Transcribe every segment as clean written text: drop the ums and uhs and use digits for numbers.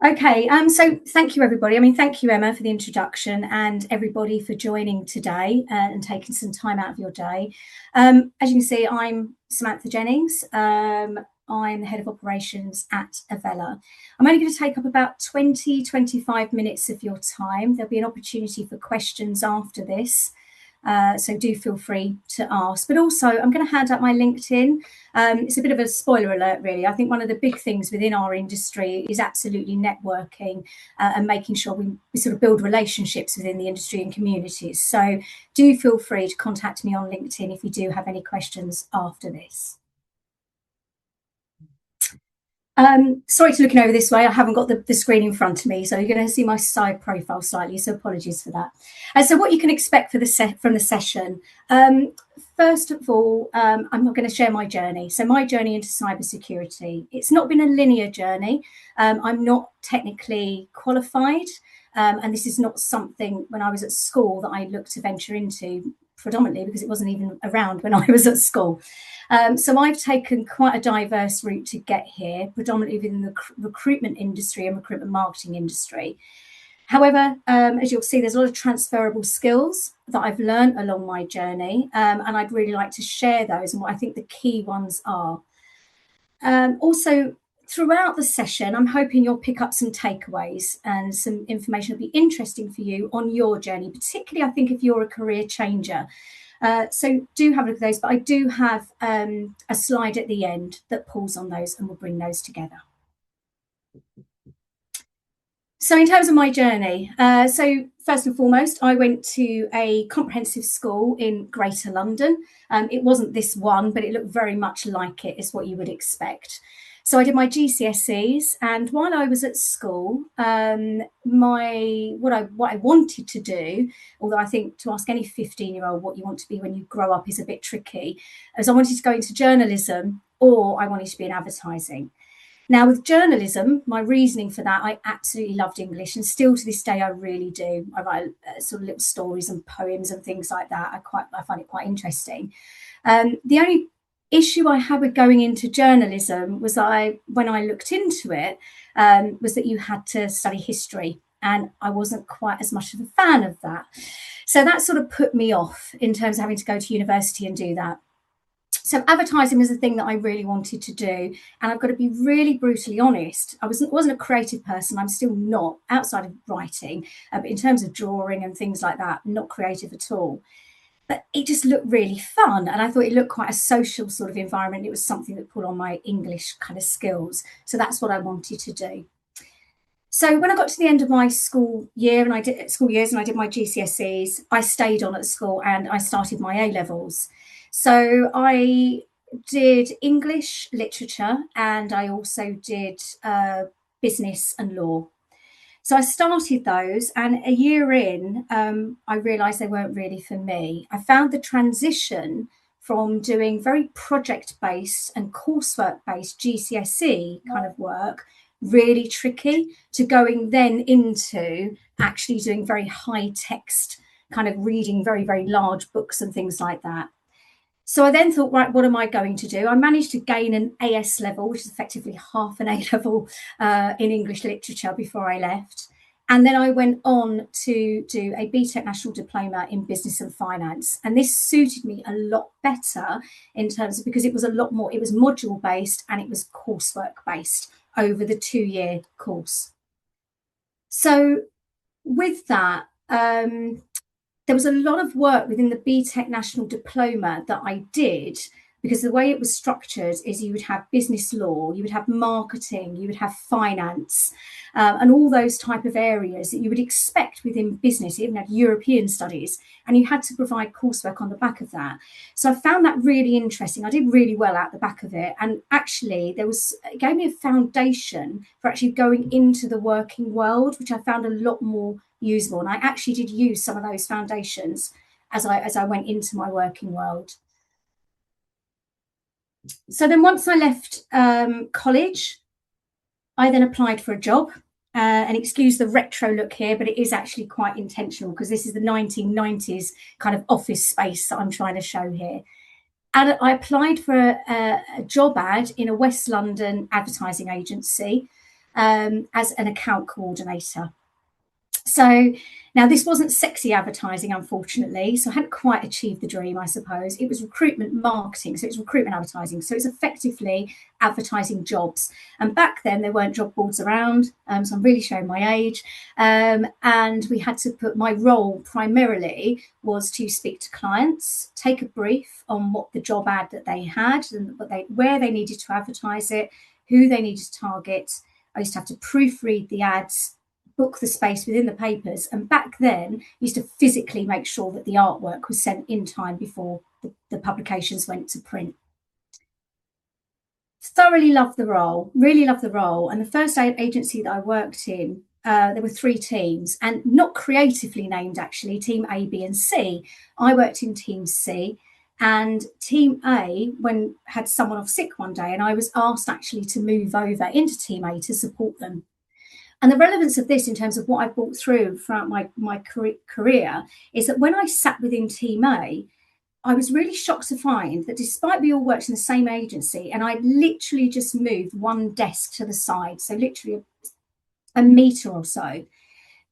Okay, so thank you, everybody. I mean, thank you, Emma, for the introduction and everybody for joining today and taking some time out of your day. As you can see, I'm Samantha Jennings. I'm the head of operations at Avella. I'm only going to take up about 25 minutes of your time. There'll be an opportunity for questions after this. So do feel free to ask. But also, I'm going to hand out my LinkedIn. It's a bit of a spoiler alert, really. I think one of the big things within our industry is absolutely networking and making sure we sort of build relationships within the industry and communities. So do feel free to contact me on LinkedIn if you do have any questions after this. Sorry to looking over this way. I haven't got the screen in front of me, so you're going to see my side profile slightly, so apologies for that. So what you can expect from the session, first of all, I'm not going to share my journey. So my journey into cybersecurity, it's not been a linear journey. I'm not technically qualified, and this is not something when I was at school that I looked to venture into predominantly because it wasn't even around when I was at school. So I've taken quite a diverse route to get here, predominantly within the recruitment industry and recruitment marketing industry. However, as you'll see, there's a lot of transferable skills that I've learned along my journey, and I'd really like to share those and what I think the key ones are. Also, throughout the session, I'm hoping you'll pick up some takeaways and some information that'll be interesting for you on your journey, particularly, I think, if you're a career changer. So do have a look at those, but I do have a slide at the end that pulls on those and we'll bring those together. So in terms of my journey, so first and foremost, I went to a comprehensive school in Greater London. It wasn't this one, but it looked very much like it, is what you would expect. So I did my GCSEs, and while I was at school, what I wanted to do, although I think to ask any 15-year-old what you want to be when you grow up is a bit tricky, is I wanted to go into journalism or I wanted to be in advertising. Now, with journalism, my reasoning for that, I absolutely loved English, and still to this day, I really do. I write sort of little stories and poems and things like that. I find it quite interesting. The only issue I had with going into journalism was when I looked into it, was that you had to study history, and I wasn't quite as much of a fan of that. So that sort of put me off in terms of having to go to university and do that. So advertising was the thing that I really wanted to do. And I've got to be really brutally honest. I wasn't a creative person. I'm still not, outside of writing, but in terms of drawing and things like that, not creative at all. But it just looked really fun. And I thought it looked quite a social sort of environment. It was something that pulled on my English kind of skills. So that's what I wanted to do. So when I got to the end of my school years and I did my GCSEs, I stayed on at school and I started my A levels. So I did English literature and I also did business and law. So I started those, and a year in, I realised they weren't really for me. I found the transition from doing very project-based and coursework-based GCSE kind of work really tricky to going then into actually doing very high text, kind of reading very, very large books and things like that. So I then thought, right, what am I going to do? I managed to gain an AS level, which is effectively half an A level in English literature before I left. And then I went on to do a BTEC National Diploma in Business and Finance. And this suited me a lot better in terms of, because it was a lot more, it was module based and it was coursework based over the 2-year course. So with that, there was a lot of work within the BTEC National Diploma that I did, because the way it was structured is you would have business law, you would have marketing, you would have finance, and all those type of areas that you would expect within business. It even had European studies, and you had to provide coursework on the back of that. So I found that really interesting. I did really well at the back of it, and actually it gave me a foundation for actually going into the working world, which I found a lot more usable. And I actually did use some of those foundations as I went into my working world. So then once I left college, I then applied for a job. And excuse the retro look here, but it is actually quite intentional because this is the 1990s kind of office space that I'm trying to show here. And I applied for a job ad in a West London advertising agency. as an account coordinator. So now this wasn't sexy advertising, unfortunately. So I hadn't quite achieved the dream, I suppose. It was recruitment marketing. So it's recruitment advertising. So it's effectively advertising jobs. And back then there weren't job boards around. So I'm really showing my age. And we had to put, my role primarily was to speak to clients, take a brief on what the job ad that they had and where they needed to advertise it, who they needed to target. I used to have to proofread the ads, book the space within the papers, and back then used to physically make sure that the artwork was sent in time before the publications went to print. Thoroughly loved the role, really loved the role. And the first agency that I worked in, there were 3 teams, and not creatively named, actually, team A, B and C. I worked in team C, and team A had someone off sick one day, and I was asked actually to move over into team A to support them. And the relevance of this in terms of what I've brought through throughout my career is that when I sat within Team A, I was really shocked to find that despite we all worked in the same agency, and I literally just moved one desk to the side, so literally a metre or so,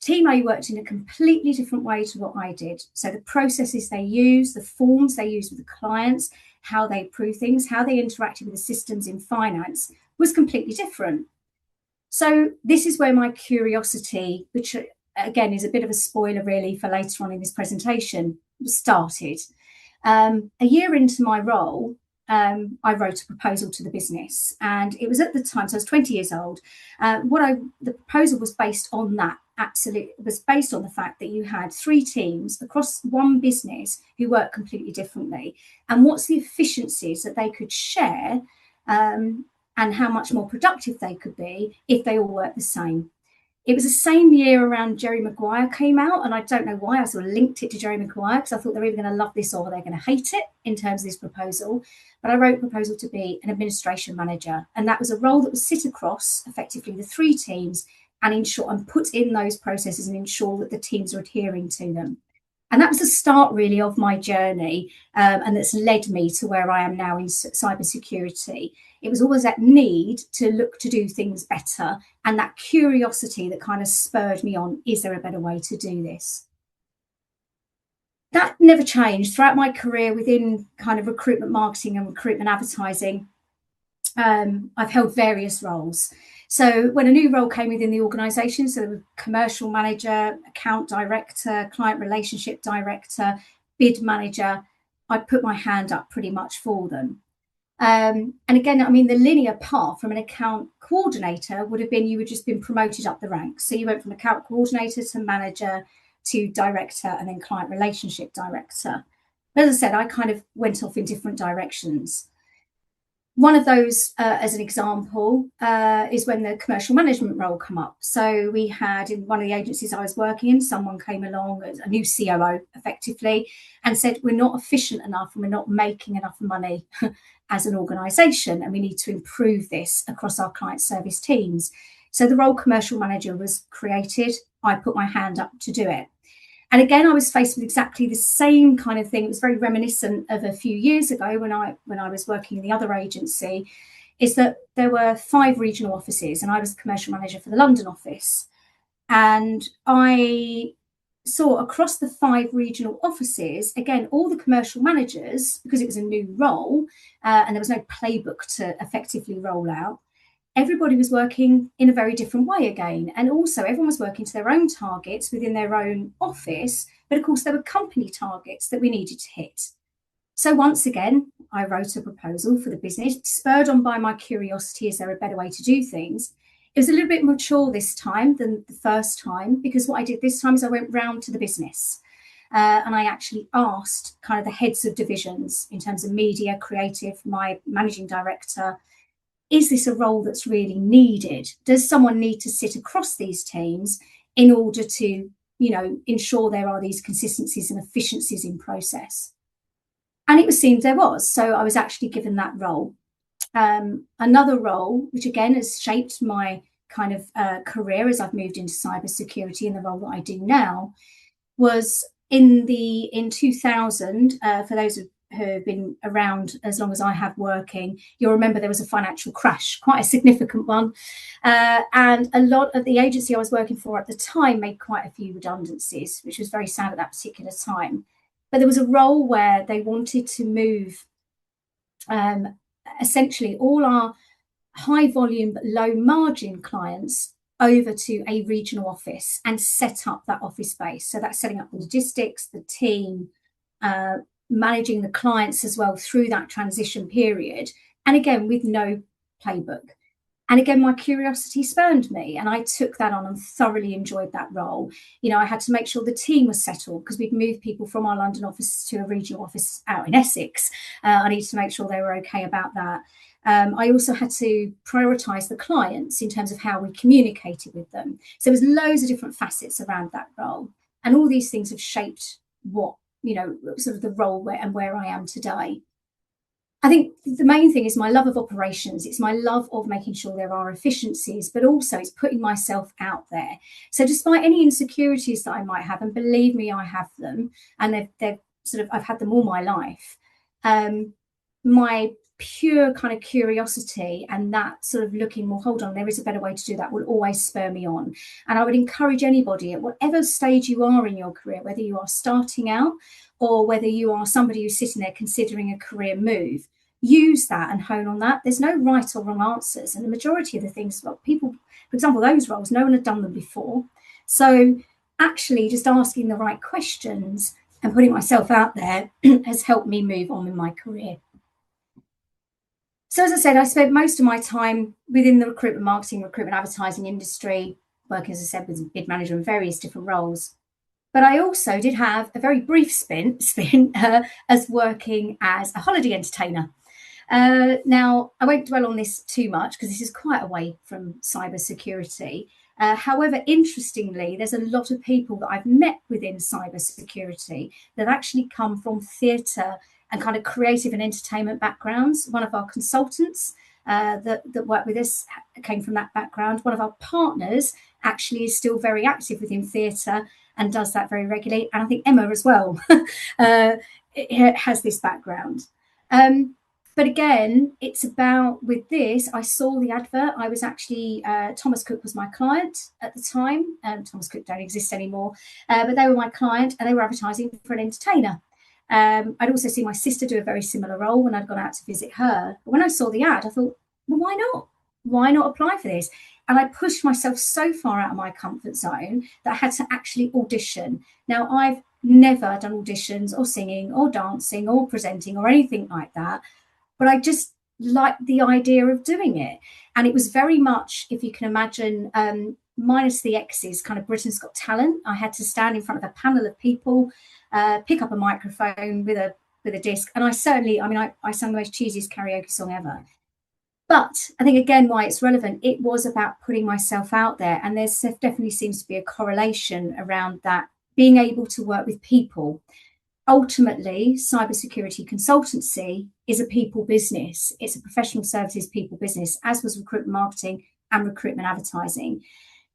Team A worked in a completely different way to what I did. So the processes they use, the forms they use with the clients, how they approve things, how they interacted with the systems in finance was completely different. So this is where my curiosity, which again is a bit of a spoiler really for later on in this presentation, started. A year into my role, I wrote a proposal to the business, and it was at the time, so I was 20 years old. The proposal was based on that. Absolutely, it was based on the fact that you had 3 teams across one business who work completely differently, and what's the efficiencies that they could share, and how much more productive they could be if they all worked the same. It was the same year around Jerry Maguire came out, and I don't know why I sort of linked it to Jerry Maguire, because I thought they're either going to love this or they're going to hate it in terms of this proposal. But I wrote a proposal to be an administration manager, and that was a role that would sit across effectively the 3 teams and ensure and put in those processes and ensure that the teams are adhering to them. And that was the start really of my journey, and that's led me to where I am now in cybersecurity. It was always that need to look to do things better, and that curiosity that kind of spurred me on, is there a better way to do this? That never changed throughout my career within kind of recruitment marketing and recruitment advertising. I've held various roles. So when a new role came within the organisation, so the commercial manager, account director, client relationship director, bid manager, I put my hand up pretty much for them. And again, I mean, the linear path from an account coordinator would have been you would just been promoted up the ranks. So you went from account coordinator to manager to director and then client relationship director. But as I said, I kind of went off in different directions. One of those, as an example, is when the commercial management role come up. So we had in one of the agencies I was working in, someone came along, a new COO effectively, and said, we're not efficient enough and we're not making enough money as an organisation, and we need to improve this across our client service teams. So the role commercial manager was created. I put my hand up to do it. And again, I was faced with exactly the same kind of thing. It was very reminiscent of a few years ago when I was working in the other agency, is that there were 5 regional offices and I was the commercial manager for the London office. And I saw across the 5 regional offices, again, all the commercial managers, because it was a new role and there was no playbook to effectively roll out, everybody was working in a very different way again. And also everyone was working to their own targets within their own office. But of course, there were company targets that we needed to hit. So once again, I wrote a proposal for the business, spurred on by my curiosity, is there a better way to do things? It was a little bit mature this time than the first time, because what I did this time is I went round to the business. And I actually asked kind of the heads of divisions in terms of media, creative, my managing director, is this a role that's really needed? Does someone need to sit across these teams in order to, ensure there are these consistencies and efficiencies in process? And it was seemed there was. So I was actually given that role. Another role, which again has shaped my kind of career as I've moved into cybersecurity and the role that I do now, was in 2000, for those have been around as long as I have working, you'll remember there was a financial crash, quite a significant one. And a lot of the agency I was working for at the time made quite a few redundancies, which was very sad at that particular time. But there was a role where they wanted to move essentially all our high volume but low margin clients over to a regional office and set up that office space. So that's setting up the logistics, the team, managing the clients as well through that transition period. And again, with no playbook. And again, my curiosity spurned me, and I took that on and thoroughly enjoyed that role. You know, I had to make sure the team was settled because we'd moved people from our London office to a regional office out in Essex. I needed to make sure they were okay about that. I also had to prioritise the clients in terms of how we communicated with them. So there was loads of different facets around that role. And all these things have shaped what, you know, sort of the role where I am today. I think the main thing is my love of operations. It's my love of making sure there are efficiencies, but also it's putting myself out there. So despite any insecurities that I might have, and believe me, I have them, and they've sort of, I've had them all my life. My pure kind of curiosity and that sort of looking, well, hold on, there is a better way to do that, will always spur me on. And I would encourage anybody at whatever stage you are in your career, whether you are starting out or whether you are somebody who's sitting there considering a career move, use that and hone on that. There's no right or wrong answers. And the majority of the things, well, people, for example, those roles, no one had done them before. So actually just asking the right questions and putting myself out there has helped me move on in my career. So as I said, I spent most of my time within the recruitment marketing, recruitment advertising industry, working, as I said, with bid manager in various different roles. But I also did have a very brief spin as working as a holiday entertainer. Now, I won't dwell on this too much because this is quite away from cybersecurity. However, interestingly, there's a lot of people that I've met within cybersecurity that actually come from theatre and kind of creative and entertainment backgrounds. One of our consultants that worked with us came from that background. One of our partners actually is still very active within theatre and does that very regularly. And I think Emma as well has this background. But again, it's about, with this, I saw the advert. I was actually, Thomas Cook was my client at the time. Thomas Cook don't exist anymore, but they were my client and they were advertising for an entertainer. I'd also seen my sister do a very similar role when I'd gone out to visit her. But when I saw the ad, I thought, well, why not? Why not apply for this? And I pushed myself so far out of my comfort zone that I had to actually audition. Now, I've never done auditions or singing or dancing or presenting or anything like that. But I just liked the idea of doing it. And it was very much, if you can imagine, minus the X's, kind of Britain's Got Talent. I had to stand in front of a panel of people, pick up a microphone with a disc. And I sang the most cheesiest karaoke song ever. But I think, again, why it's relevant, it was about putting myself out there. And there definitely seems to be a correlation around that, being able to work with people. Ultimately, cybersecurity consultancy is a people business. It's a professional services people business, as was recruitment marketing and recruitment advertising.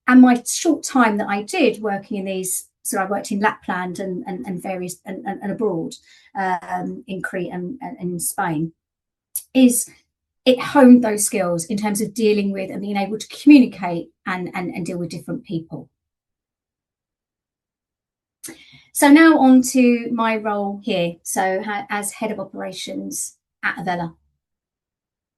And my short time that I did working in these, so I worked in Lapland and various and abroad in Crete and in Spain, is it honed those skills in terms of dealing with and being able to communicate and deal with different people. So now on to my role here, so as head of operations at Avella.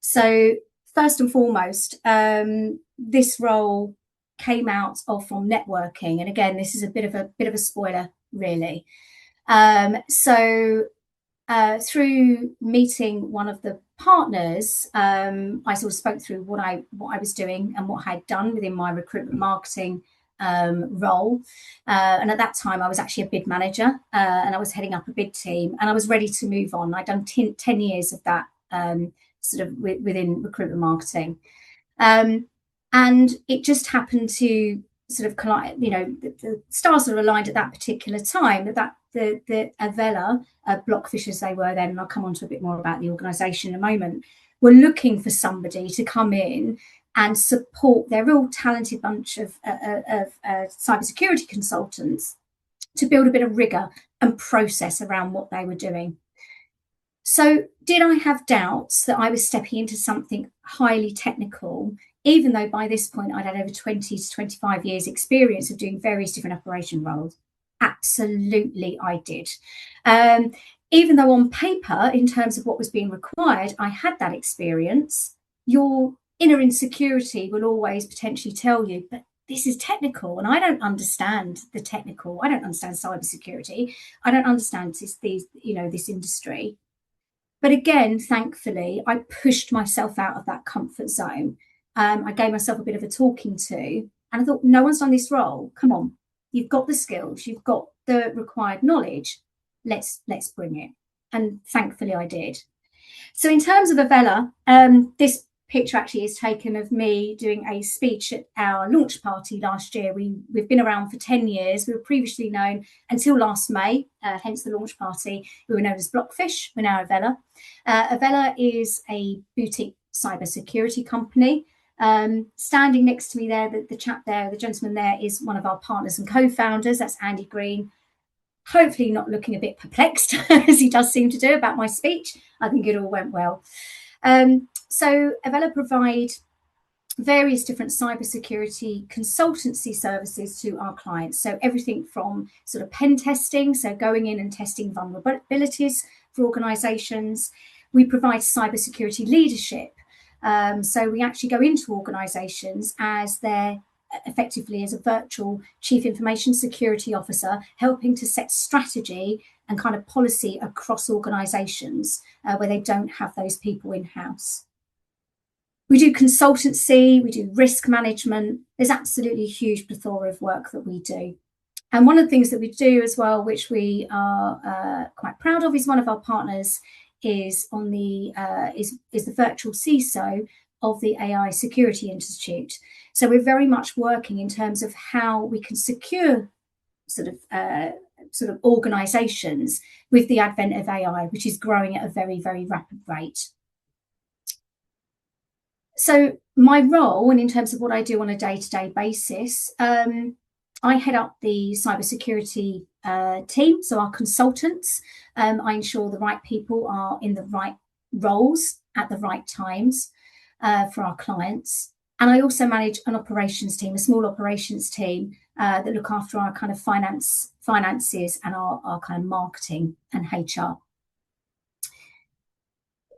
So first and foremost, this role came out of from networking, and again, this is a bit of a spoiler, really. Through meeting one of the partners, I sort of spoke through what I was doing and what I'd done within my recruitment marketing role. And at that time, I was actually a bid manager and I was heading up a bid team and I was ready to move on. I'd done 10 years of that sort of within recruitment marketing. And it just happened to sort of collide, you know, the stars are aligned at that particular time, that the Avella, Blockfish as they were then, and I'll come on to a bit more about the organisation in a moment, were looking for somebody to come in and support their real talented bunch of cybersecurity consultants to build a bit of rigour and process around what they were doing. So did I have doubts that I was stepping into something highly technical, even though by this point I'd had over 20 to 25 years experience of doing various different operation roles? Absolutely, I did. Um, Even though on paper, in terms of what was being required, I had that experience, your inner insecurity will always potentially tell you, but this is technical and I don't understand the technical. I don't understand cybersecurity. I don't understand this industry. But again, thankfully, I pushed myself out of that comfort zone. I gave myself a bit of a talking to, and I thought, no one's done this role. Come on, you've got the skills, you've got the required knowledge. Let's bring it. And thankfully, I did. So in terms of Avella, this picture actually is taken of me doing a speech at our launch party last year. We've been around for 10 years. We were previously known until last May, hence the launch party. We were known as Blockfish. We're now Avella. Avella is a boutique cybersecurity company. Standing next to me there, the chap there, the gentleman there is one of our partners and co-founders. That's Andy Green. Hopefully not looking a bit perplexed, as he does seem to do, about my speech. I think it all went well. So Avella provide various different cybersecurity consultancy services to our clients. So everything from sort of pen testing, so going in and testing vulnerabilities for organizations. We provide cybersecurity leadership. So we actually go into organizations as their effectively as a virtual chief information security officer, helping to set strategy and kind of policy across organizations where they don't have those people in-house. We do consultancy, we do risk management. There's absolutely a huge plethora of work that we do. And one of the things that we do as well, which we are quite proud of, is one of our partners is on the is the virtual CISO of the AI Security Institute. So we're very much working in terms of how we can secure sort of organizations with the advent of AI, which is growing at a very, very rapid rate. So my role, and in terms of what I do on a day-to-day basis, I head up the cybersecurity team, so our consultants. I ensure the right people are in the right roles at the right times for our clients. And I also manage an operations team, a small operations team that look after our kind of finances and our kind of marketing and HR.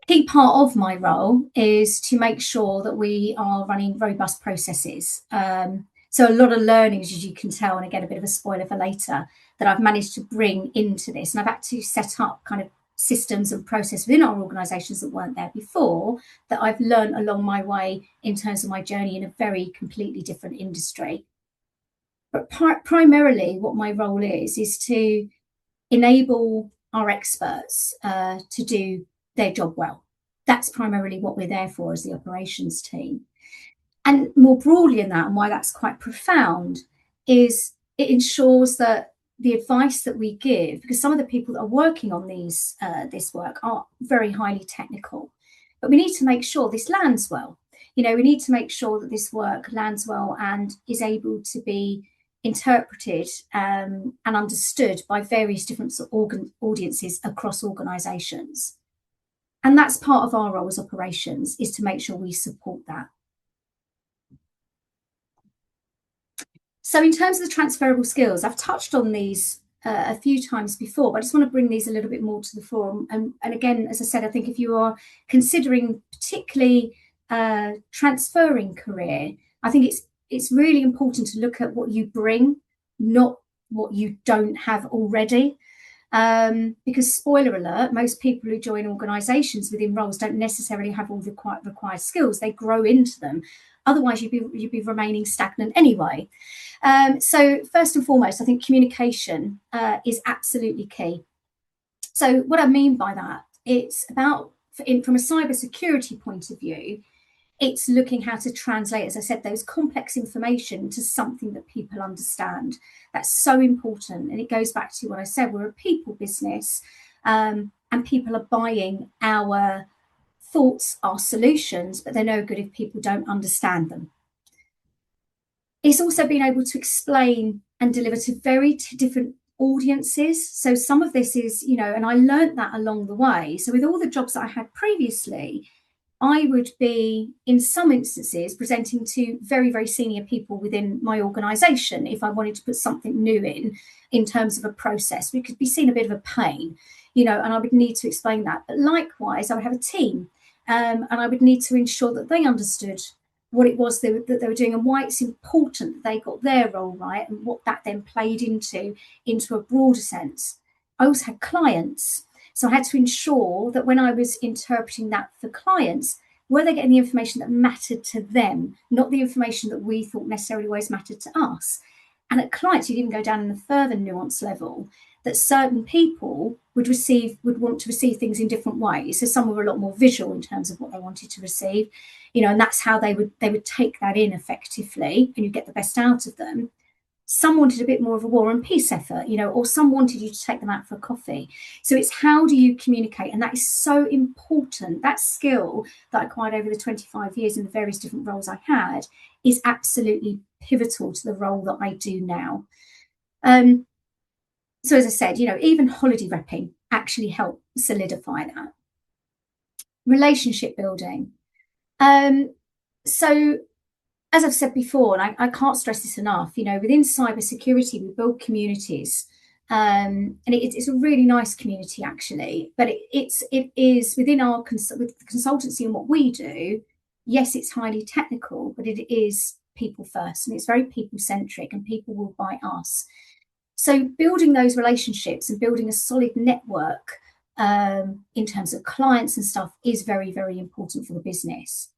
Key part of my role is to make sure that we are running robust processes. So a lot of learnings, as you can tell, and again, a bit of a spoiler for later, that I've managed to bring into this. And I've had to set up kind of systems and process within our organisations that weren't there before, that I've learned along my way in terms of my journey in a very completely different industry. But primarily what my role is to enable our experts to do their job well. That's primarily what we're there for as the operations team. And more broadly in that, and why that's quite profound, is it ensures that the advice that we give, because some of the people that are working on this work are very highly technical, but we need to make sure this lands well. We need to make sure that this work lands well and is able to be interpreted and understood by various different audiences across organisations. And that's part of our role as operations, is to make sure we support that. So in terms of the transferable skills, I've touched on these a few times before, but I just want to bring these a little bit more to the fore. And again, as I said, I think if you are considering particularly transferring career, I think it's really important to look at what you bring, not what you don't have already. Because spoiler alert, most people who join organisations within roles don't necessarily have all the required skills. They grow into them. Otherwise, you'd be remaining stagnant anyway. So first and foremost, I think communication is absolutely key. So what I mean by that, it's about, from a cybersecurity point of view, it's looking how to translate, as I said, those complex information to something that people understand. That's so important. And it goes back to what I said, we're a people business, and people are buying our thoughts, our solutions, but they're no good if people don't understand them. It's also being able to explain and deliver to very different audiences. So some of this is, and I learned that along the way. So with all the jobs that I had previously, I would be, in some instances, presenting to very, very senior people within my organisation if I wanted to put something new in terms of a process. We could be seen a bit of a pain, and I would need to explain that. But likewise, I would have a team, and I would need to ensure that they understood what it was that they were doing and why it's important that they got their role right and what that then played into a broader sense. I also had clients. So I had to ensure that when I was interpreting that for clients, were they getting the information that mattered to them, not the information that we thought necessarily always mattered to us. And at clients, you'd even go down in a further nuanced level that certain people would want to receive things in different ways. So some were a lot more visual in terms of what they wanted to receive, and that's how they would take that in effectively, and you get the best out of them. Some wanted a bit more of a war and peace effort, or some wanted you to take them out for coffee. So it's how do you communicate? And that is so important. That skill that I acquired over the 25 years in the various different roles I had is absolutely pivotal to the role that I do now. So as I said, even holiday repping actually helped solidify that. Relationship building. So as I've said before, and I can't stress this enough, within cybersecurity, we build communities. And it's a really nice community, actually. But it is within our with the consultancy and what we do, yes, it's highly technical, but it is people first. And it's very people-centric, and people will buy us. So building those relationships and building a solid network in terms of clients and stuff is very, very important for the business.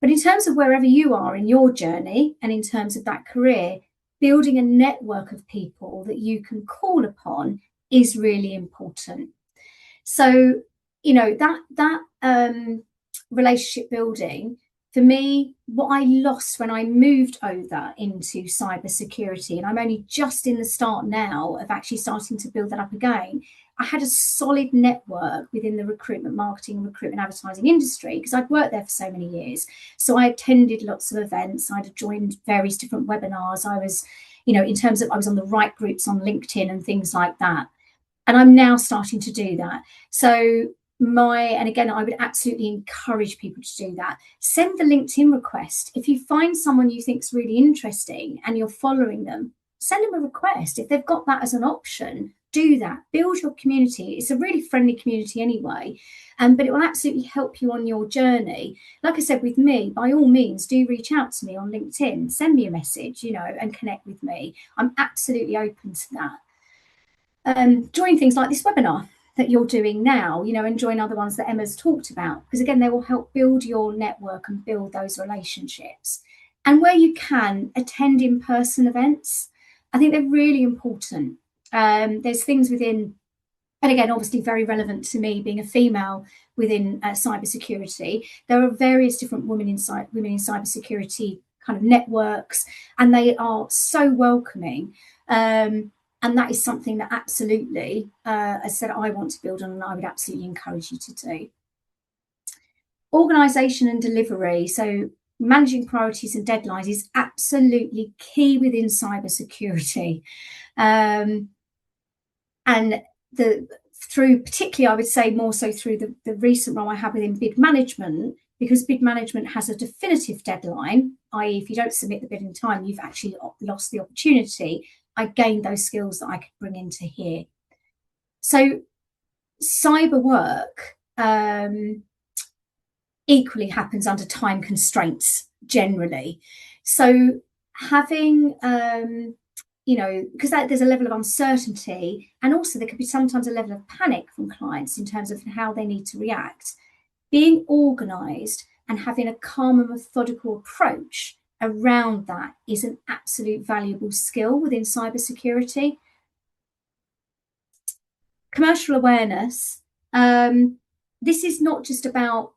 But in terms of wherever you are in your journey and in terms of that career, building a network of people that you can call upon is really important. So, that relationship building, for me, what I lost when I moved over into cybersecurity, and I'm only just in the start now of actually starting to build that up again, I had a solid network within the recruitment marketing and recruitment advertising industry because I'd worked there for so many years. So I attended lots of events. I'd joined various different webinars. I was, in terms of, I was on the right groups on LinkedIn and things like that. And I'm now starting to do that. So and again, I would absolutely encourage people to do that. Send the LinkedIn request. If you find someone you think is really interesting and you're following them, send them a request. If they've got that as an option, do that. Build your community. It's a really friendly community anyway, but it will absolutely help you on your journey. Like I said, with me, by all means, do reach out to me on LinkedIn. Send me a message, and connect with me. I'm absolutely open to that. Join things like this webinar that you're doing now, and join other ones that Emma's talked about, because again, they will help build your network and build those relationships. And where you can, attend in-person events. I think they're really important. There's things within, and again, obviously very relevant to me being a female within cybersecurity. There are various different women in cybersecurity kind of networks, and they are so welcoming. And that is something that absolutely, as I said, I want to build on, and I would absolutely encourage you to do. Organisation and delivery. So managing priorities and deadlines is absolutely key within cybersecurity. And particularly, I would say more so through the recent role I have within bid management, because bid management has a definitive deadline, i.e. if you don't submit the bid in time, you've actually lost the opportunity. I gained those skills that I could bring into here. So cyber work equally happens under time constraints generally. So having, because there's a level of uncertainty, and also there could be sometimes a level of panic from clients in terms of how they need to react. Being organised and having a calm and methodical approach around that is an absolute valuable skill within cybersecurity. Commercial awareness. This is not just about,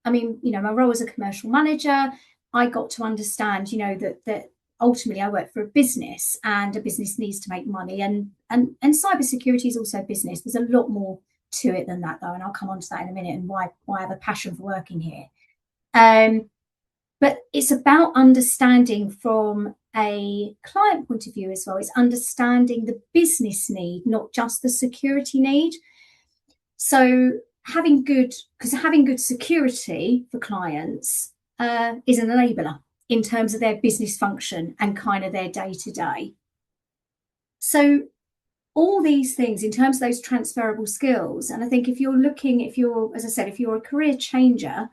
my role as a commercial manager, I got to understand, that ultimately I work for a business, and a business needs to make money, and cybersecurity is also a business. There's a lot more to it than that, though, and I'll come on to that in a minute, and why I have a passion for working here. But it's about understanding from a client point of view as well, it's understanding the business need, not just the security need. So having good security for clients is an enabler in terms of their business function and kind of their day-to-day. So all these things in terms of those transferable skills, and I think if you're, as I said, if you're a career changer,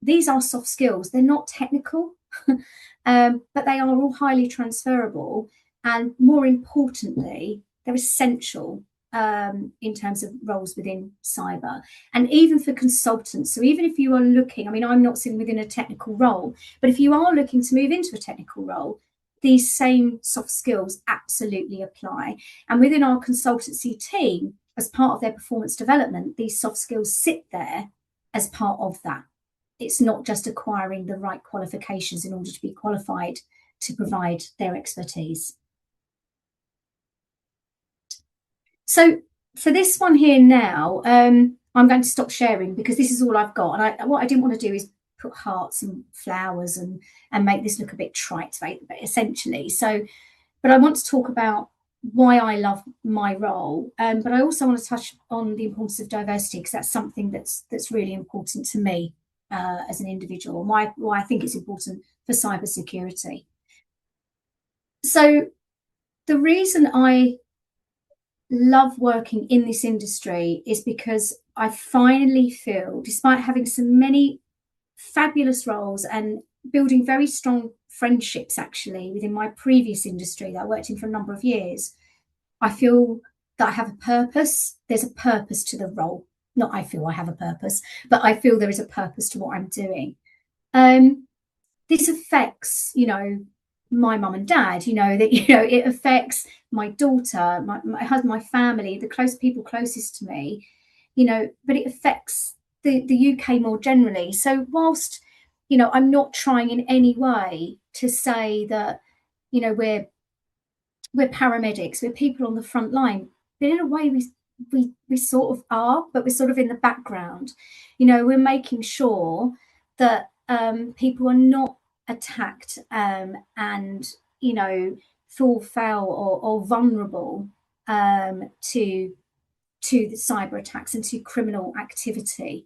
these are soft skills. They're not technical, but they are all highly transferable, and more importantly, they're essential in terms of roles within cyber, and even for consultants. So even if you are looking, I mean, I'm not sitting within a technical role, but if you are looking to move into a technical role, these same soft skills absolutely apply. And within our consultancy team, as part of their performance development, these soft skills sit there as part of that. It's not just acquiring the right qualifications in order to be qualified to provide their expertise. So for this one here now, I'm going to stop sharing because this is all I've got. And what I didn't want to do is put hearts and flowers and make this look a bit trite, but essentially. So, but I want to talk about why I love my role, but I also want to touch on the importance of diversity, because that's something that's really important to me as an individual, and why I think it's important for cybersecurity. So the reason I love working in this industry is because I finally feel, despite having so many fabulous roles and building very strong friendships actually within my previous industry that I worked in for a number of years, I feel that I have a purpose. There's a purpose to the role. Not I feel I have a purpose, but I feel there is a purpose to what I'm doing. This affects, my mum and dad, it affects my daughter, my husband, my family, the close people closest to me, but it affects the UK more generally. So whilst, I'm not trying in any way to say that, we're paramedics, we're people on the front line, but in a way we sort of are, but we're sort of in the background. We're making sure that people are not attacked and fall foul or vulnerable to the cyber attacks and to criminal activity.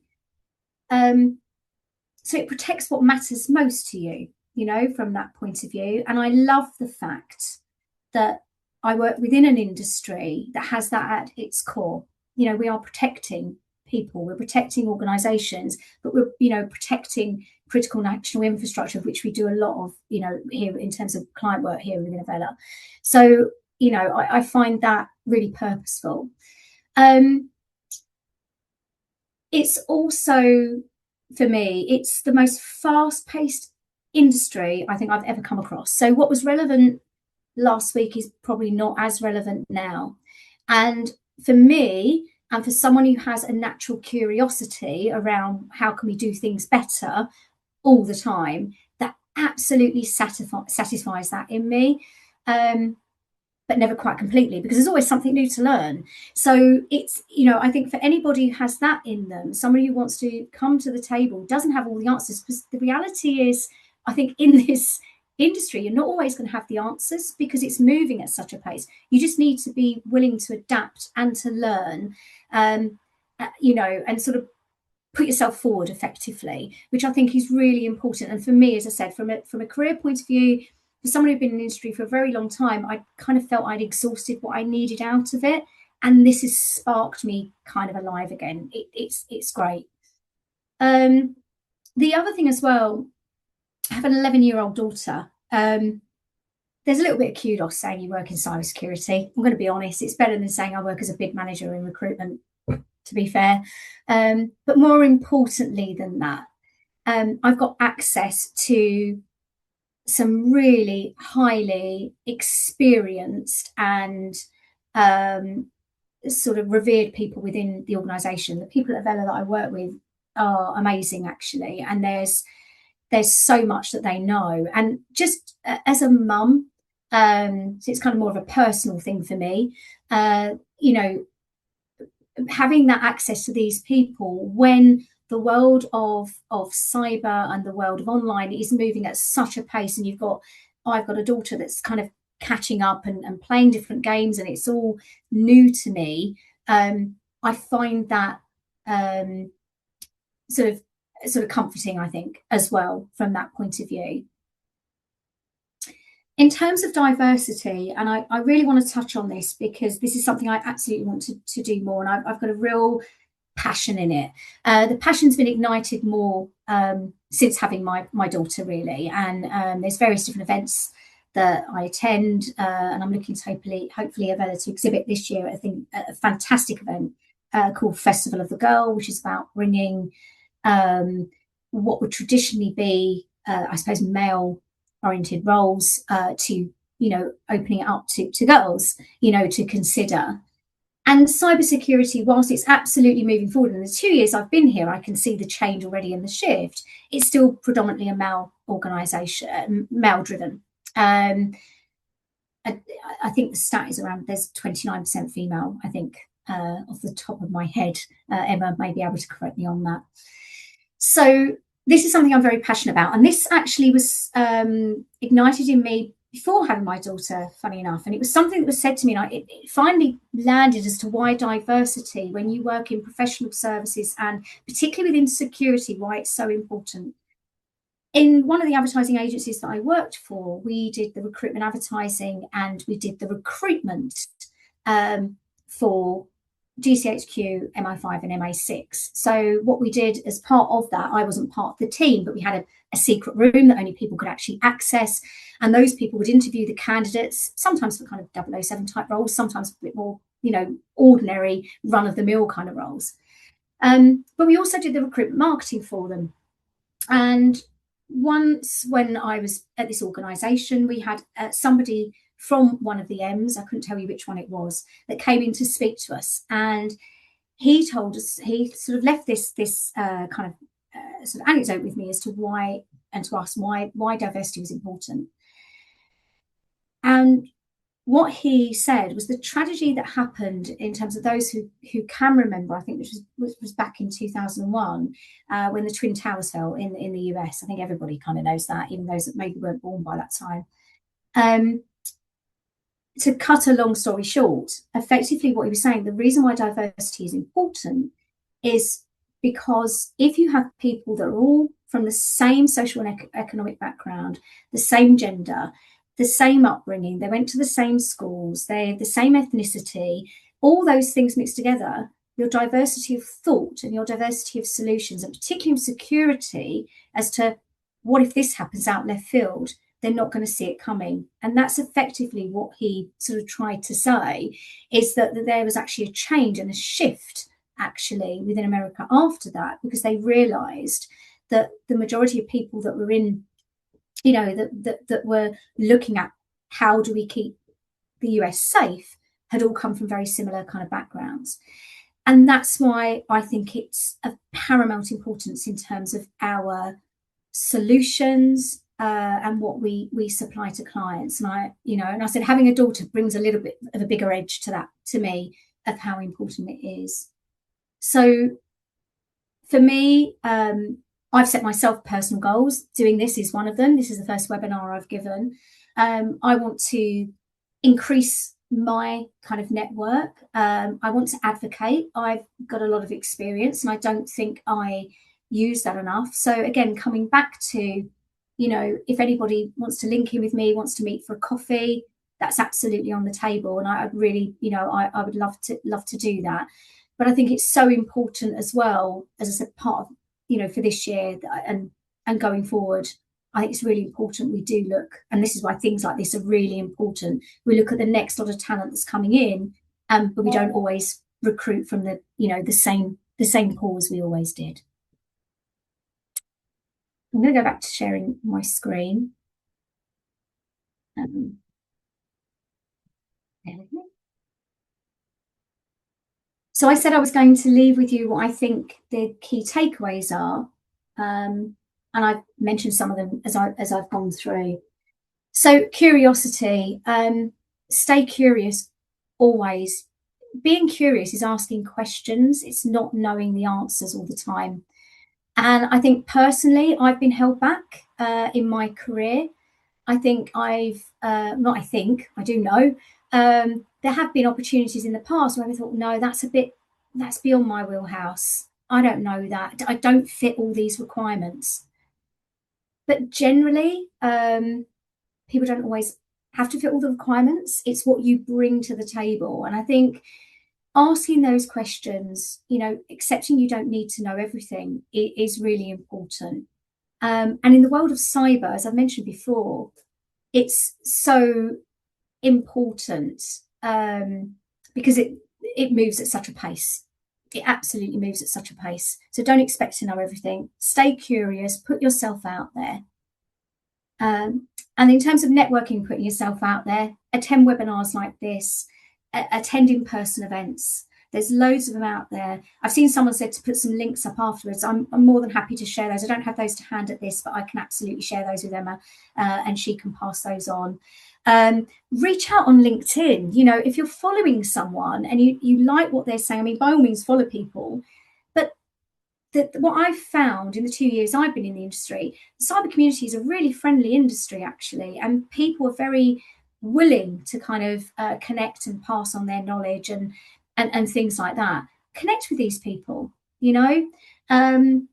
So it protects what matters most to you, from that point of view. And I love the fact that I work within an industry that has that at its core. We are protecting people, we're protecting organisations, but we're, protecting critical national infrastructure, of which we do a lot of, here in terms of client work here within Avella. So, I find that really purposeful. It's also, for me, it's the most fast-paced industry I think I've ever come across. So what was relevant last week is probably not as relevant now. And for me, and for someone who has a natural curiosity around how can we do things better all the time, that absolutely satisfies that in me, but never quite completely, because there's always something new to learn. So it's, I think for anybody who has that in them, somebody who wants to come to the table, doesn't have all the answers, because the reality is, I think in this industry, you're not always going to have the answers because it's moving at such a pace. You just need to be willing to adapt and to learn, and sort of put yourself forward effectively, which I think is really important. And for me, as I said, from a career point of view, for someone who'd been in the industry for a very long time, I kind of felt I'd exhausted what I needed out of it. And this has sparked me kind of alive again. It's great. The other thing as well, I have an 11-year-old daughter. There's a little bit of kudos saying you work in cybersecurity. I'm going to be honest, it's better than saying I work as a bid manager in recruitment, to be fair. But more importantly than that, I've got access to some really highly experienced and sort of revered people within the organisation. The people at Avella that I work with are amazing, actually, and there's so much that they know. And just as a mum, so it's kind of more of a personal thing for me, having that access to these people when the world of cyber and the world of online is moving at such a pace, and you've got I've got a daughter that's kind of catching up and playing different games, and it's all new to me, I find that sort of comforting, I think, as well, from that point of view. In terms of diversity, and I really want to touch on this because this is something I absolutely want to do more, and I've got a real passion in it. The passion's been ignited more since having my daughter, really, and there's various different events that I attend, and I'm looking to hopefully Avella to exhibit this year. I think a fantastic event called Festival of the Girl, which is about bringing what would traditionally be, I suppose, male-oriented roles to, opening it up to girls, to consider. And cybersecurity, whilst it's absolutely moving forward, in the 2 years I've been here, I can see the change already in the shift. It's still predominantly a male organisation, male-driven. I think the stat is around, there's 29% female, I think, off the top of my head. Emma may be able to correct me on that. So this is something I'm very passionate about. And this actually was ignited in me before having my daughter, funny enough. And it was something that was said to me, and it finally landed as to why diversity, when you work in professional services and particularly within security, why it's so important. In one of the advertising agencies that I worked for, we did the recruitment advertising and we did the recruitment for GCHQ, MI5 and MI6. So what we did as part of that, I wasn't part of the team, but we had a secret room that only people could actually access. And those people would interview the candidates, sometimes for kind of 007 type roles, sometimes a bit more, ordinary run-of-the-mill kind of roles. But we also did the recruitment marketing for them. And once when I was at this organisation, we had somebody from one of the M's, I couldn't tell you which one it was, that came in to speak to us. And he told us, he sort of left this kind of sort of anecdote with me as to why, and to us, why diversity was important. And what he said was the tragedy that happened in terms of those who can remember, I think, which was back in 2001, when the Twin Towers fell in the US. I think everybody kind of knows that, even those that maybe weren't born by that time. To cut a long story short, effectively what he was saying, the reason why diversity is important is because if you have people that are all from the same social and economic background, the same gender, the same upbringing, they went to the same schools, they're the same ethnicity, all those things mixed together, your diversity of thought and your diversity of solutions, and particularly in security, as to what if this happens out left field, they're not going to see it coming. And that's effectively what he sort of tried to say, is that there was actually a change and a shift actually within America after that, because they realised that the majority of people that were in, that were looking at how do we keep the US safe had all come from very similar kind of backgrounds. And that's why I think it's of paramount importance in terms of our solutions and what we supply to clients. And I said having a daughter brings a little bit of a bigger edge to that, to me, of how important it is. So for me, I've set myself personal goals. Doing this is one of them. This is the first webinar I've given. I want to increase my kind of network. I want to advocate. I've got a lot of experience and I don't think I use that enough. So again, coming back to, if anybody wants to link in with me, wants to meet for a coffee, that's absolutely on the table. And I'd really, I would love to do that. But I think it's so important as well, as I said, part of, for this year and going forward, I think it's really important we do look, and this is why things like this are really important. We look at the next lot of talent that's coming in, but we don't always recruit from the, the same pool as we always did. I'm going to go back to sharing my screen. So I said I was going to leave with you what I think the key takeaways are, and I've mentioned some of them as I've gone through. So curiosity, stay curious always. Being curious is asking questions. It's not knowing the answers all the time. And I think personally, I've been held back in my career I think I do know, there have been opportunities in the past where I thought, no, that's beyond my wheelhouse. I don't know that. I don't fit all these requirements. But generally, people don't always have to fit all the requirements. It's what you bring to the table. And I think asking those questions, accepting you don't need to know everything is really important. And in the world of cyber, as I've mentioned before, it's so important because it moves at such a pace. It absolutely moves at such a pace. So don't expect to know everything. Stay curious, put yourself out there. And in terms of networking, putting yourself out there, attend webinars like this, attend in-person events. There's loads of them out there. I've seen someone said to put some links up afterwards. I'm more than happy to share those. I don't have those to hand at this, but I can absolutely share those with Emma, and she can pass those on. Reach out on LinkedIn. If you're following someone and you like what they're saying, I mean, by all means, follow people. But what I've found in the 2 years I've been in the industry, the cyber community is a really friendly industry, actually, and people are very willing to kind of connect and pass on their knowledge and things like that. Connect with these people, and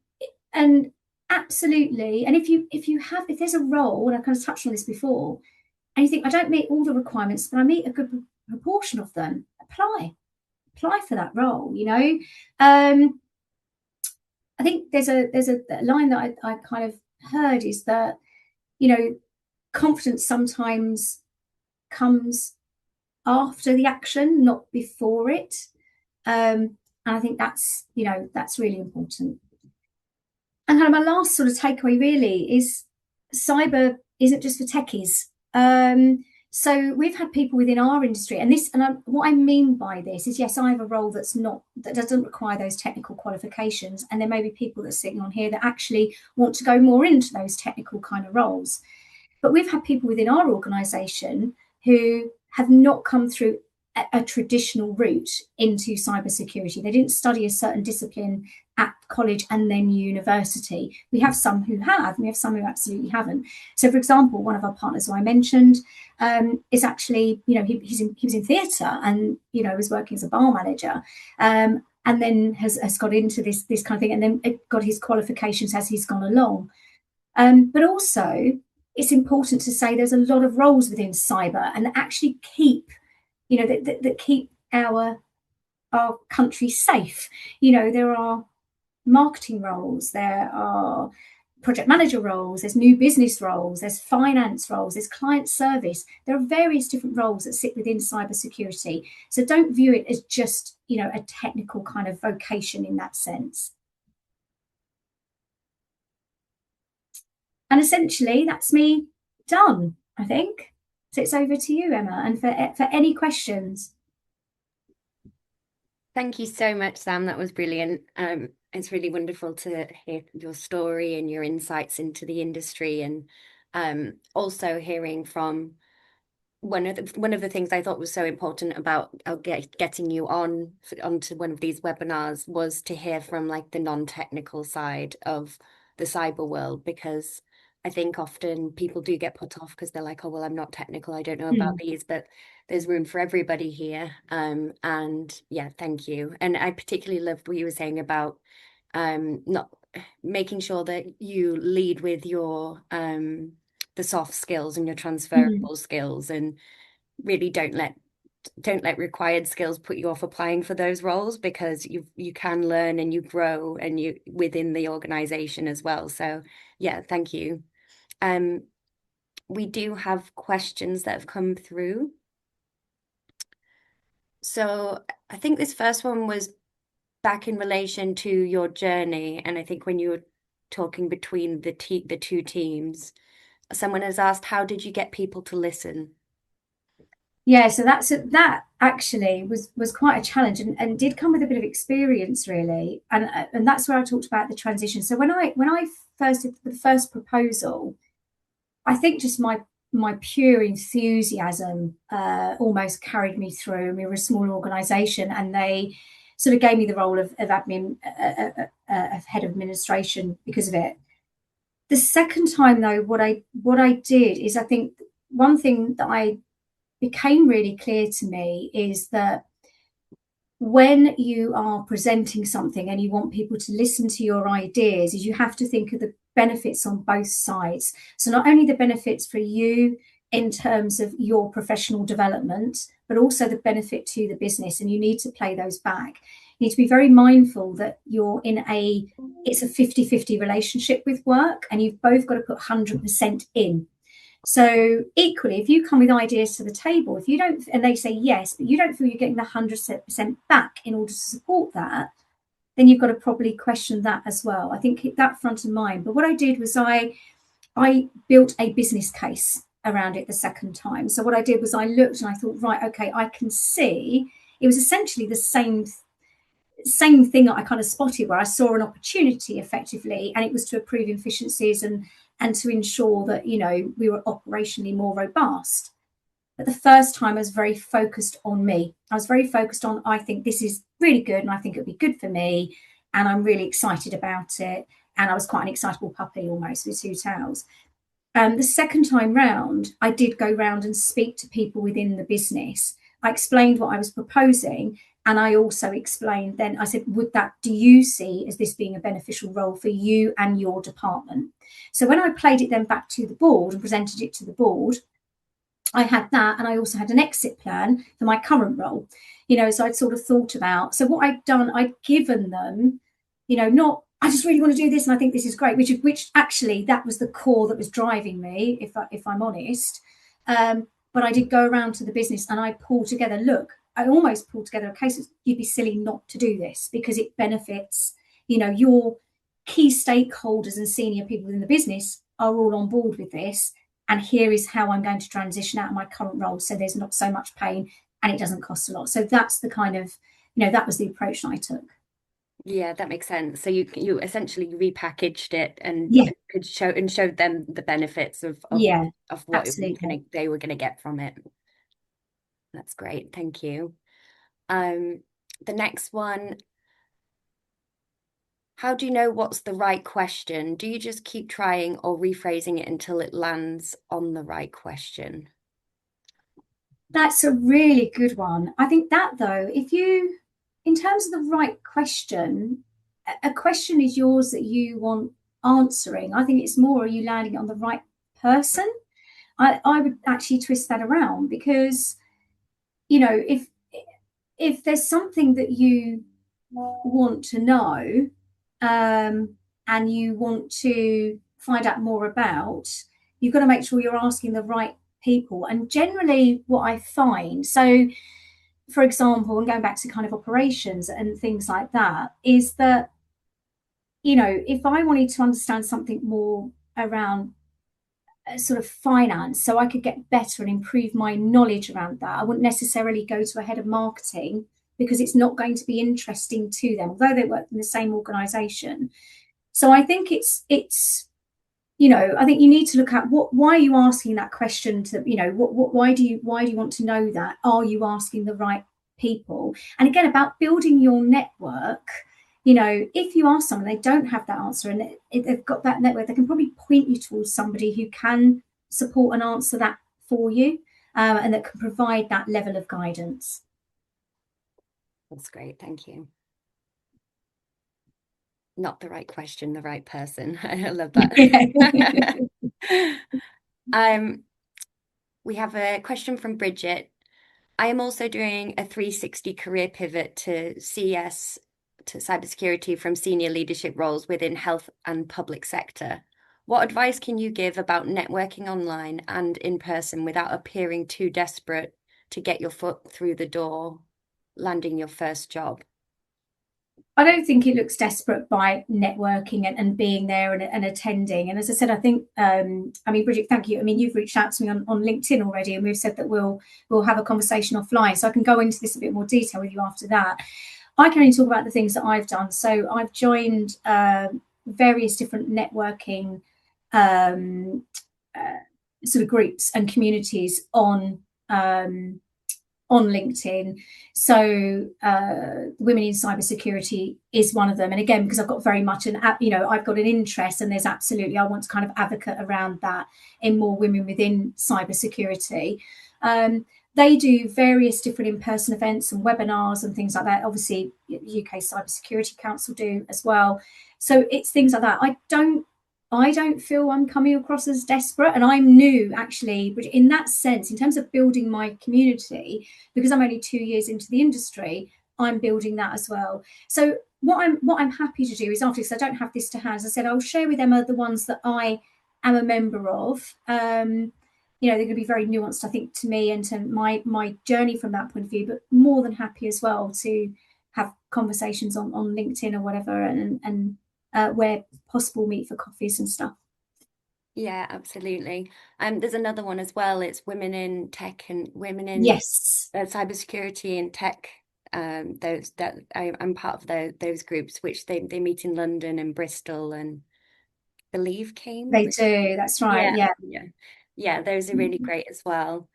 absolutely. And if there's a role, and I kind of touched on this before, and you think, I don't meet all the requirements, but I meet a good proportion of them, apply for that role. I think there's a line that I kind of heard is that, confidence sometimes comes after the action, not before it. And I think that's really important. And kind of my last sort of takeaway really is cyber isn't just for techies. So we've had people within our industry, and what I mean by this is, yes, I have a role that doesn't require those technical qualifications, and there may be people that are sitting on here that actually want to go more into those technical kind of roles. But we've had people within our organisation who have not come through a traditional route into cybersecurity. They didn't study a certain discipline at college and then university. We have some who have, and we have some who absolutely haven't. So, for example, one of our partners who I mentioned is actually, he was in theatre and, was working as a bar manager. And then has got into this kind of thing, and then got his qualifications as he's gone along. But also, it's important to say there's a lot of roles within cyber, and that actually keep, that keep our country safe. There are marketing roles, there are project manager roles, there's new business roles, there's finance roles, there's client service. There are various different roles that sit within cybersecurity. So don't view it as just, a technical kind of vocation in that sense. And essentially, that's me done, I think. So it's over to you, Emma, and for any questions. Thank you so much, Sam. That was brilliant. It's really wonderful to hear your story and your insights into the industry, and also hearing from one of the things I thought was so important about getting you onto one of these webinars was to hear from like the non-technical side of the cyber world, because I think often people do get put off because they're like, oh, well, I'm not technical, I don't know about these, but there's room for everybody here. And yeah, thank you. And I particularly loved what you were saying about not making sure that you lead with your the soft skills and your transferable skills, and really don't let required skills put you off applying for those roles, because you can learn and you grow and you within the organization as well. So yeah, thank you. We do have questions that have come through. So I think this first one was back in relation to your journey, and I think when you were talking between the two teams, someone has asked, how did you get people to listen? Yeah, so that actually was quite a challenge, and did come with a bit of experience, really, and that's where I talked about the transition. So when I first did the first proposal, I think just my pure enthusiasm almost carried me through. We were a small organisation, and they sort of gave me the role of admin, of head of administration because of it. The second time, though, what I did is, I think one thing that I became really clear to me is that when you are presenting something and you want people to listen to your ideas, is you have to think of the benefits on both sides. So not only the benefits for you in terms of your professional development, but also the benefit to the business, and you need to play those back. You need to be very mindful that it's a 50-50 relationship with work, and you've both got to put 100% in. So equally, if you come with ideas to the table, if you don't, and they say yes, but you don't feel you're getting the 100% back in order to support that, then you've got to probably question that as well. I think keep that front of mind. But what I did was I built a business case around it the second time. So what I did was I looked and I thought, right, okay, I can see it was essentially the same thing that I kind of spotted, where I saw an opportunity effectively, and it was to improve efficiencies and to ensure that, you know, we were operationally more robust. But the first time I was very focused on me. I was very focused on, I think this is really good and I think it'll be good for me, and I'm really excited about it. And I was quite an excitable puppy almost with two tails. The second time round, I did go round and speak to people within the business. I explained what I was proposing, and I also explained then, I said, do you see as this being a beneficial role for you and your department? So when I played it then back to the board and presented it to the board, I had that, and I also had an exit plan for my current role. You know, so I'd sort of thought about, so what I'd done, I'd given them, you know, not, I just really want to do this and I think this is great, which actually that was the core that was driving me, if I'm honest. But I did go around to the business and I pulled together, look, I almost pulled together a case of, you'd be silly not to do this because it benefits, you know, your key stakeholders and senior people in the business are all on board with this. And here is how I'm going to transition out of my current role, so there's not so much pain and it doesn't cost a lot. So that's the kind of, you know, that was the approach that I took. Yeah, that makes sense. So you essentially repackaged it and Yeah, showed them the benefits of yeah, what absolutely. they were gonna get from it. That's great. Thank you. The next one, how do you know what's the right question? Do you just keep trying or rephrasing it until it lands on the right question? That's a really good one. I think that, though, if you, in terms of the right question, a question is yours that you want answering. I think it's more, are you landing it on the right person? I would actually twist that around, because, you know, if there's something that you want to know, and you want to find out more about, you've got to make sure you're asking the right people. And generally, what I find, so for example, and going back to kind of operations and things like that, is that, you know, if I wanted to understand something more around sort of finance, so I could get better and improve my knowledge around that, I wouldn't necessarily go to a head of marketing, because it's not going to be interesting to them, although they work in the same organization. So I think it's you know, I think you need to look at why are you asking that question, to, you know, why do you want to know that? Are you asking the right people? And again, about building your network, you know, if you ask someone, they don't have that answer, and if they've got that network, they can probably point you towards somebody who can support and answer that for you, and that can provide that level of guidance. That's great. Thank you. Not the right question, the right person. I love that. We have a question from Bridget. I am also doing a 360 career pivot to CS, to cybersecurity, from senior leadership roles within health and public sector. What advice can you give about networking online and in person without appearing too desperate to get your foot through the door, landing your first job? I don't think it looks desperate by networking and being there and attending. And as I said, I think, I mean, Bridget, thank you. I mean, you've reached out to me on LinkedIn already, and we've said that we'll have a conversation offline. So I can go into this a bit more detail with you after that. I can only talk about the things that I've done. So I've joined various different networking sort of groups and communities on on LinkedIn. So women in cybersecurity is one of them. And again, because I've got very much I've got an interest, and there's absolutely, I want to kind of advocate around that in more women within cybersecurity. They do various different in-person events and webinars and things like that. Obviously, UK Cybersecurity Council do as well. So it's things like that. I don't feel I'm coming across as desperate, and I'm new actually, but in that sense, in terms of building my community, because I'm only 2 years into the industry, I'm building that as well. So what I'm happy to do is, after this, I don't have this to hand, as I said, I'll share with Emma the ones that I am a member of. They're going to be very nuanced, I think, to me and to my journey from that point of view, but more than happy as well to have conversations on LinkedIn or whatever, and where possible, meet for coffees and stuff. Yeah, absolutely. There's another one as well. It's women in tech and women in cybersecurity and tech. Those that I'm part of those groups, which they meet in London and Bristol and believe Cambridge. They do. That's right. Yeah. Those are really great as well.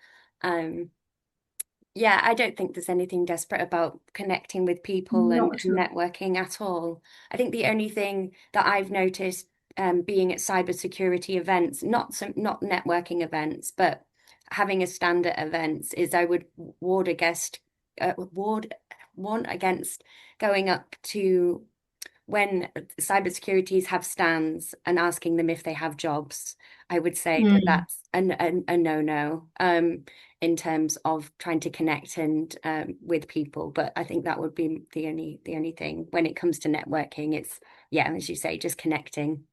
Yeah, I don't think there's anything desperate about connecting with people and networking at all. I think the only thing that I've noticed being at cybersecurity events, not networking events, but having a stand at events, is I would warn against going up to when cybersecurities have stands and asking them if they have jobs. I would say that that's a no-no in terms of trying to connect and with people. But I think that would be the only thing when it comes to networking. It's, yeah, as you say, just connecting.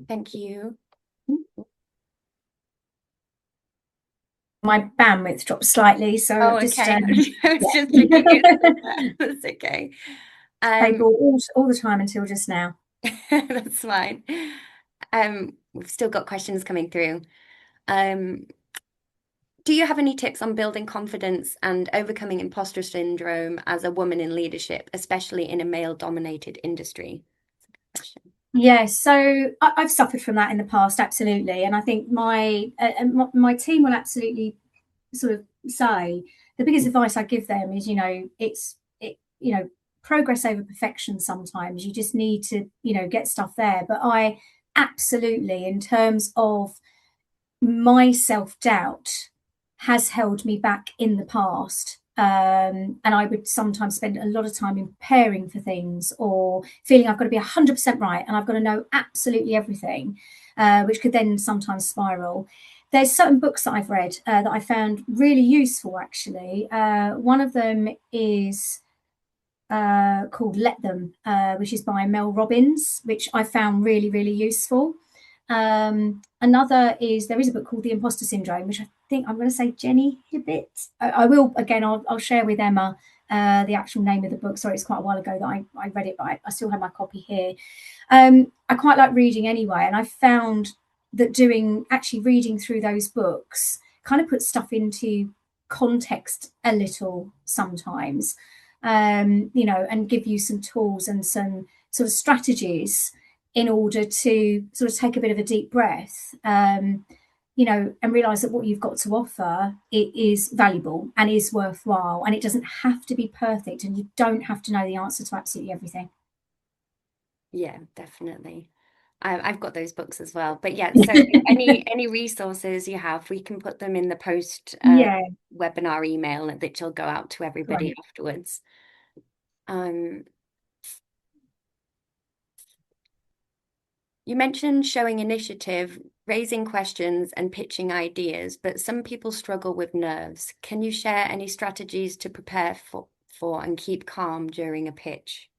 Thank you. My bandwidth dropped slightly, so I was just looking at that. That's okay. All the time until just now. That's fine. We've still got questions coming through. Do you have any tips on building confidence and overcoming imposter syndrome as a woman in leadership, especially in a male-dominated industry? Yeah, so I've suffered from that in the past, absolutely, and I think my team will absolutely sort of say the biggest advice I give them is, progress over perfection. Sometimes you just need to, get stuff there. But I absolutely, in terms of my self-doubt, has held me back in the past. And I would sometimes spend a lot of time in preparing for things, or feeling I've got to be 100% right and I've got to know absolutely everything, which could then sometimes spiral. There's certain books that I've read that I found really useful, actually. One of them is called Let Them, which is by Mel Robbins, which I found really, really useful. Another is, there is a book called The Imposter Syndrome, which I think I'm going to say Jenny Hibbett. I will, again, I'll share with Emma the actual name of the book. Sorry, it's quite a while ago that I read it, but I still have my copy here. I quite like reading anyway, and I found that reading through those books kind of puts stuff into context a little sometimes, and give you some tools and some sort of strategies in order to sort of take a bit of a deep breath, and realize that what you've got to offer, it is valuable and is worthwhile, and it doesn't have to be perfect, and you don't have to know the answer to absolutely everything. Yeah, definitely. I've got those books as well. But yeah, so any resources you have, we can put them in the post webinar email that will go out to everybody afterwards. You mentioned showing initiative, raising questions, and pitching ideas, but some people struggle with nerves. Can you share any strategies to prepare for and keep calm during a pitch?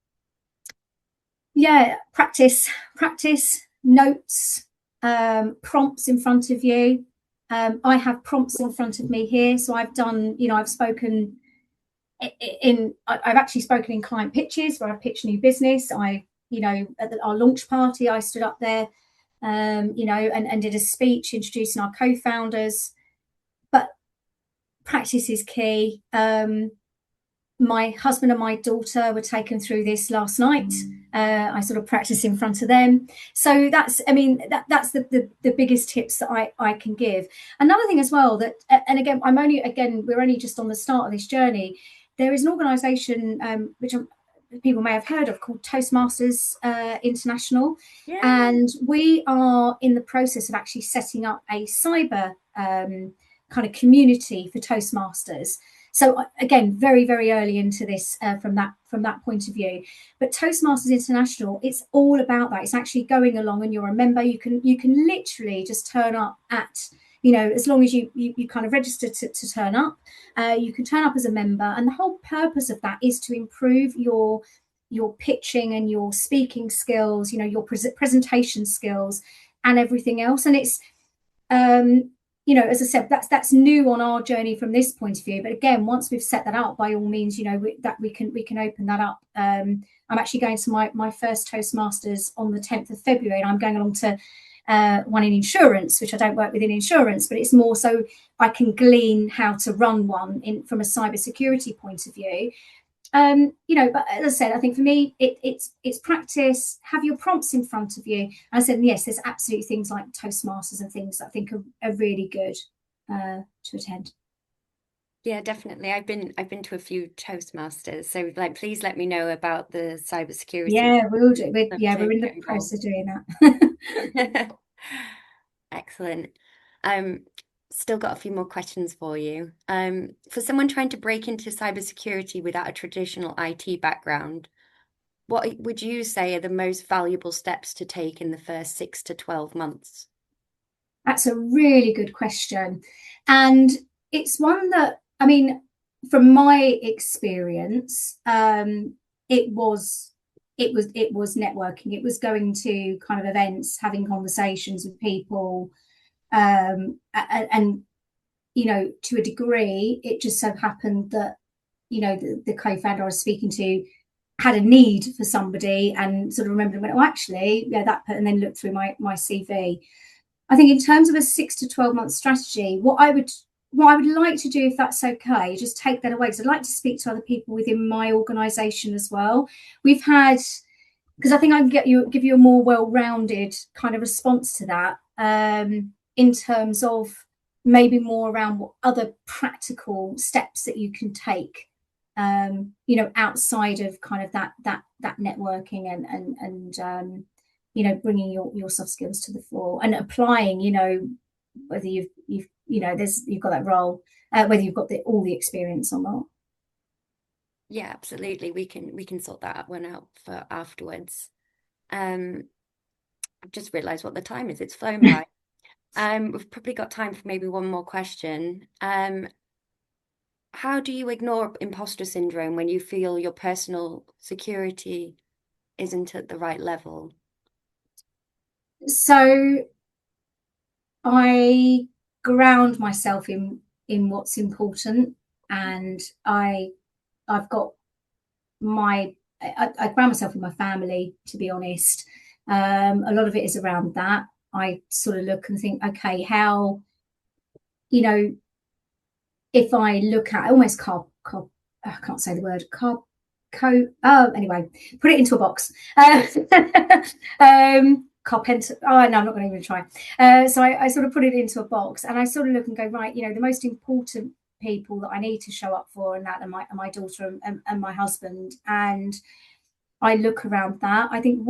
Yeah, practice notes, prompts in front of you. I have prompts in front of me here, so I've done, I've spoken I've actually spoken in client pitches where I've pitched new business. At our launch party, I stood up there, and did a speech introducing our co-founders. But practice is key. my husband and my daughter were taken through this last night. I sort of practice in front of them. So that's, I mean, that's the biggest tips that I can give. Another thing as well that, and again, we're only just on the start of this journey. There is an organisation which people may have heard of called Toastmasters International. Yeah. And we are in the process of actually setting up a cyber kind of community for Toastmasters. So again, very, very early into this from that point of view. But Toastmasters International, it's all about that. It's actually going along, and you're a member. You can literally just turn up at, as long as you kind of register to turn up, you can turn up as a member. And the whole purpose of that is to improve your pitching and your speaking skills, your presentation skills and everything else. And it's as I said, that's new on our journey from this point of view. But again, once we've set that up, by all means, we can open that up. I'm actually going to my first Toastmasters on the 10th of February, and I'm going along to one in insurance, which I don't work with in insurance, but it's more so I can glean how to run one from a cybersecurity point of view. But as I said, I think for me, it's practice. Have your prompts in front of you. And I said, yes, there's absolutely things like Toastmasters and things that I think are really good to attend. Yeah, definitely. I've been to a few Toastmasters, so please let me know about the cybersecurity. Yeah, we'll do. We're in the process of doing that. Excellent. Still got a few more questions for you. For someone trying to break into cybersecurity without a traditional IT background, what would you say are the most valuable steps to take in the first 6 to 12 months? That's a really good question. And it's one that, I mean, from my experience, it was networking. It was going to kind of events, having conversations with people, and to a degree, it just so happened that the co-founder I was speaking to had a need for somebody, and sort of remembered and went, oh, actually, yeah, and then looked through my CV. I think in terms of a 6 to 12 month strategy, what I would like to do, if that's okay, just take that away, because I'd like to speak to other people within my organisation as well. We've had, because I think I can give you a more well-rounded kind of response to that, in terms of maybe more around what other practical steps that you can take, outside of kind of that networking and bringing your soft skills to the fore and applying, whether you've got that role, whether you've got all the experience or not. Yeah, absolutely. We can sort that one out for afterwards. I've just realised what the time is. It's flown by. We've probably got time for maybe one more question. How do you ignore imposter syndrome when you feel your personal security isn't at the right level? So I ground myself in what's important, and I ground myself in my family, to be honest. A lot of it is around that. I sort of look and think, okay, how, if I look at almost I can't say the word anyway, put it into a box. Carpenter. Oh no, I'm not going to even try. So I sort of put it into a box, and I sort of look and go, right, the most important people that I need to show up for, and that are my daughter and my husband, and I look around that. I think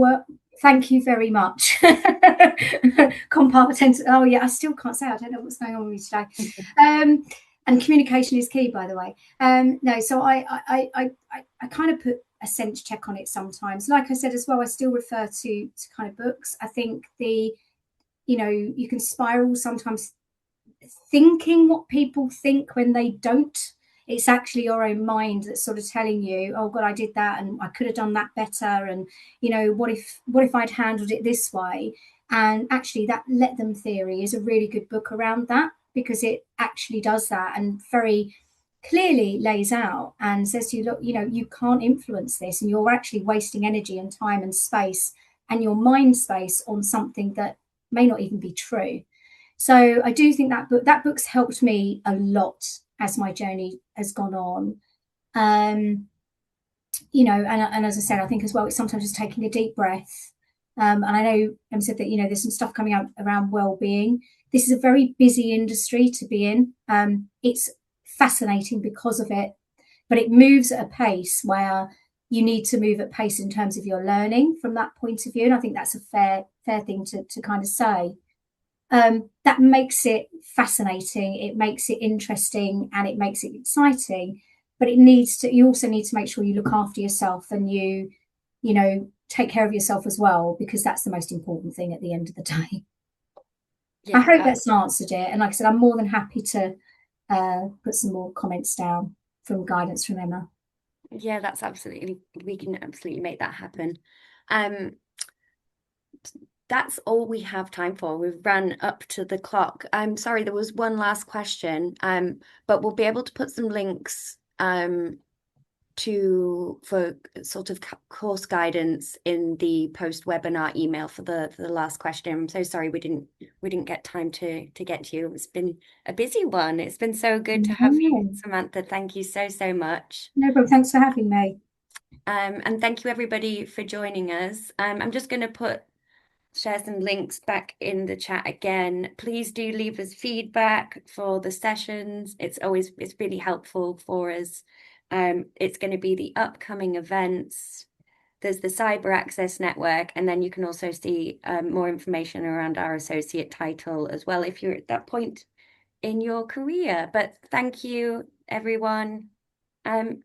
thank you very much. Compartment. Oh yeah, I still can't say. I don't know what's going on with me today. And communication is key, by the way. No, so I kind of put a sense check on it sometimes. Like I said as well, I still refer to kind of books. I think you can spiral sometimes thinking what people think when they don't. It's actually your own mind that's sort of telling you, oh God, I did that and I could have done that better. And, what if I'd handled it this way? And actually that Let Them theory is a really good book around that, because it actually does that and very clearly lays out and says to you, look, you can't influence this, and you're actually wasting energy and time and space and your mind space on something that may not even be true. So I do think that book's helped me a lot as my journey has gone on. And as I said, I think as well, it's sometimes just taking a deep breath. And I know Em said that, there's some stuff coming out around well-being. This is a very busy industry to be in. It's fascinating because of it, but it moves at a pace where you need to move at pace in terms of your learning from that point of view. And I think that's a fair thing to kind of say. That makes it fascinating, it makes it interesting, and it makes it exciting. But you also need to make sure you look after yourself, and take care of yourself as well, because that's the most important thing at the end of the day. I Yeah, hope that's answered it. And like I said, I'm more than happy to put some more comments down from guidance from Emma. yeah, we can absolutely make that happen. That's all we have time for. We've run up to the clock. I'm sorry, there was one last question, but we'll be able to put some links for sort of course guidance in the post-webinar email for the last question. I'm so sorry we didn't get time to get to you. It's been a busy one. It's been so good to have you, No, Samantha. Thank you so much. no problem. Thanks for having me. And thank you everybody for joining us. I'm just going to share some links back in the chat again. Please do leave us feedback for the sessions. It's really helpful for us. It's going to be the upcoming events. There's the Cyber Access Network, and then you can also see more information around our associate title as well if you're at that point in your career. But thank you, everyone. And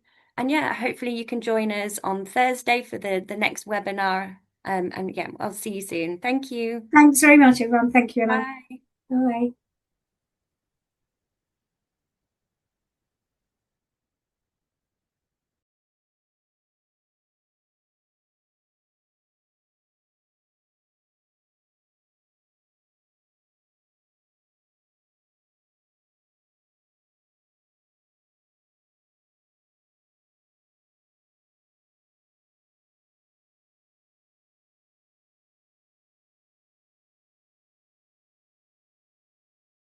yeah, hopefully you can join us on Thursday for the next webinar. And yeah, I'll see you soon. Thank you. Thanks very much, everyone. Thank you, Emma. Bye. Bye.